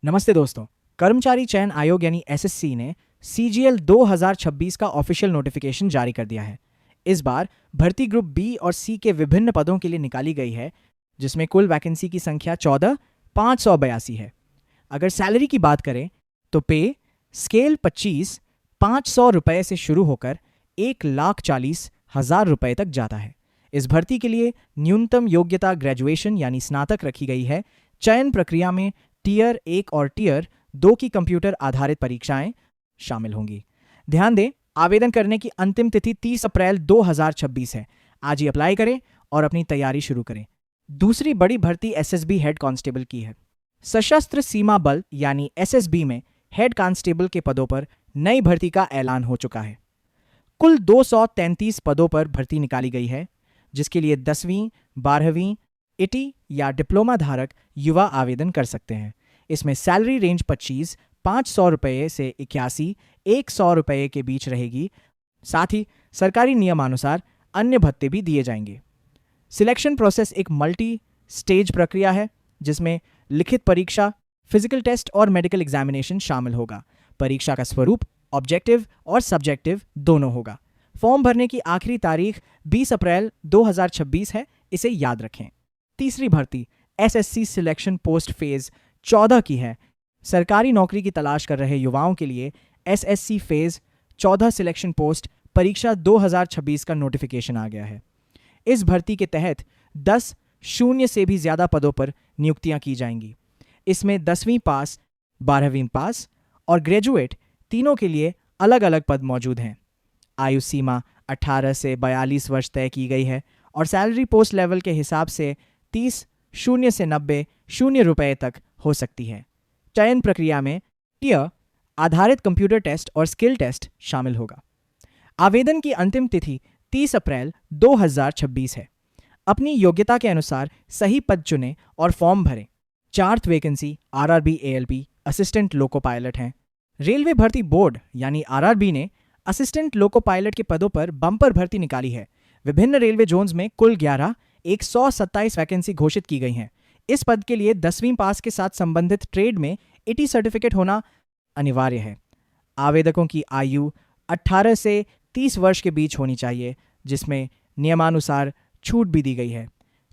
नमस्ते दोस्तों। कर्मचारी चयन आयोग यानी एसएससी ने सीजीएल 2026 का ऑफिशियल नोटिफिकेशन जारी कर दिया है। इस बार भर्ती ग्रुप बी और सी के विभिन्न पदों के लिए निकाली गई है, जिसमें कुल वैकेंसी की संख्या 14,582 है। अगर सैलरी की बात करें तो पे स्केल 25,500 रुपये से शुरू होकर 1,40,000 रुपये तक जाता है। इस भर्ती के लिए न्यूनतम योग्यता ग्रेजुएशन यानी स्नातक रखी गई है। चयन प्रक्रिया में टीयर 1 और टीयर 2 की कंप्यूटर आधारित परीक्षाएं शामिल होंगी। ध्यान दें, आवेदन करने की अंतिम तिथि 30 अप्रैल 2026 है। आज ही अप्लाई करें और अपनी तैयारी शुरू करें। दूसरी बड़ी भर्ती एसएसबी हेड कांस्टेबल की है। सशस्त्र सीमा बल यानी एसएसबी में हेड कांस्टेबल के पदों पर नई भर्ती का ऐलान हो चुका है। कुल 233 पदों पर भर्ती निकाली गई है, जिसके लिए 10वीं, 12वीं, ITI या डिप्लोमा धारक युवा आवेदन कर सकते हैं। इसमें सैलरी रेंज 25,500 रुपये से 81,100 रुपये के बीच रहेगी। साथ ही सरकारी नियमानुसार अन्य भत्ते भी दिए जाएंगे। सिलेक्शन प्रोसेस एक मल्टी स्टेज प्रक्रिया है, जिसमें लिखित परीक्षा, फिजिकल टेस्ट और मेडिकल एग्जामिनेशन शामिल होगा। परीक्षा का स्वरूप ऑब्जेक्टिव और सब्जेक्टिव दोनों होगा। फॉर्म भरने की आखिरी तारीख 20 अप्रैल 2026 है, इसे याद रखें। तीसरी भर्ती एसएससी सिलेक्शन पोस्ट फेज 14 की है। सरकारी नौकरी की तलाश कर रहे युवाओं के लिए एसएससी फेज 14 सिलेक्शन पोस्ट परीक्षा 2026 का नोटिफिकेशन आ गया है। इस भर्ती के तहत 10 शून्य से भी ज़्यादा पदों पर नियुक्तियां की जाएंगी। इसमें 10वीं पास, 12वीं पास और ग्रेजुएट तीनों के लिए अलग अलग पद मौजूद हैं। आयु सीमा 18 से 42 वर्ष तय की गई है और सैलरी पोस्ट लेवल के हिसाब से 30 शून्य से 90 शून्य रुपये तक हो सकती है। चयन प्रक्रिया में टीयर आधारित कंप्यूटर टेस्ट और स्किल टेस्ट शामिल होगा। आवेदन की अंतिम तिथि 30 अप्रैल 2026 है। अपनी योग्यता के अनुसार सही पद चुनें और फॉर्म भरें। 4th vacancy RRB ALP assistant loco pilot हैं। रेलवे भर्ती बोर्ड यानी आरआरबी ने असिस्टेंट लोको पायलट के पदों पर बम्पर भर्ती निकाली है। विभिन्न रेलवे जोन्स में कुल 127 वैकेंसी घोषित की गई हैं। इस पद के लिए 10वीं पास के साथ संबंधित ट्रेड में ITI सर्टिफिकेट होना अनिवार्य है। आवेदकों की आयु 18 से 30 वर्ष के बीच होनी चाहिए, जिसमें नियमानुसार छूट भी दी गई है।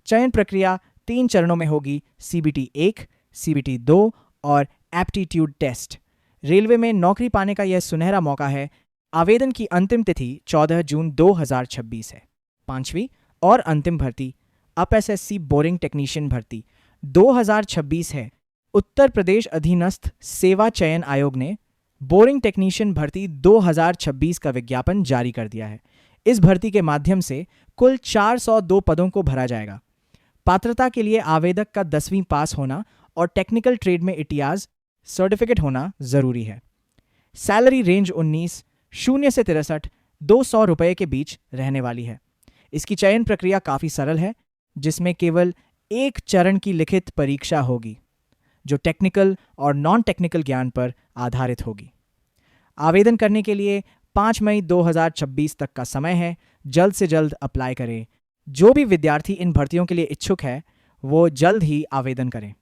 चयन प्रक्रिया 3 चरणों में होगी: CBT 1, CBT 2 और एप्टीट्यूड टेस्ट। रेलवे में नौकरी पाने का यह सुनहरा मौका है। आवेदन की अंतिम तिथि 14 जून 2026 है। 5वीं और अंतिम भर्ती अप एसएससी बोरिंग टेक्नीशियन भर्ती 2026 है। उत्तर प्रदेश अधीनस्थ सेवा चयन आयोग ने बोरिंग टेक्नीशियन भर्ती 2026 का विज्ञापन जारी कर दिया है। इस भर्ती के माध्यम से कुल 402 पदों को भरा जाएगा। पात्रता के लिए आवेदक का 10वीं पास होना और टेक्निकल ट्रेड में ITIAS सर्टिफिकेट होना जरूरी है। सैलरी रेंज 19 शून्य से 63 200 रुपये के बीच रहने वाली है। इसकी चयन प्रक्रिया काफ़ी सरल है, जिसमें केवल एक चरण की लिखित परीक्षा होगी, जो टेक्निकल और नॉन टेक्निकल ज्ञान पर आधारित होगी। आवेदन करने के लिए 5 मई 2026 तक का समय है। जल्द से जल्द अप्लाई करें। जो भी विद्यार्थी इन भर्तियों के लिए इच्छुक है, वो जल्द ही आवेदन करें।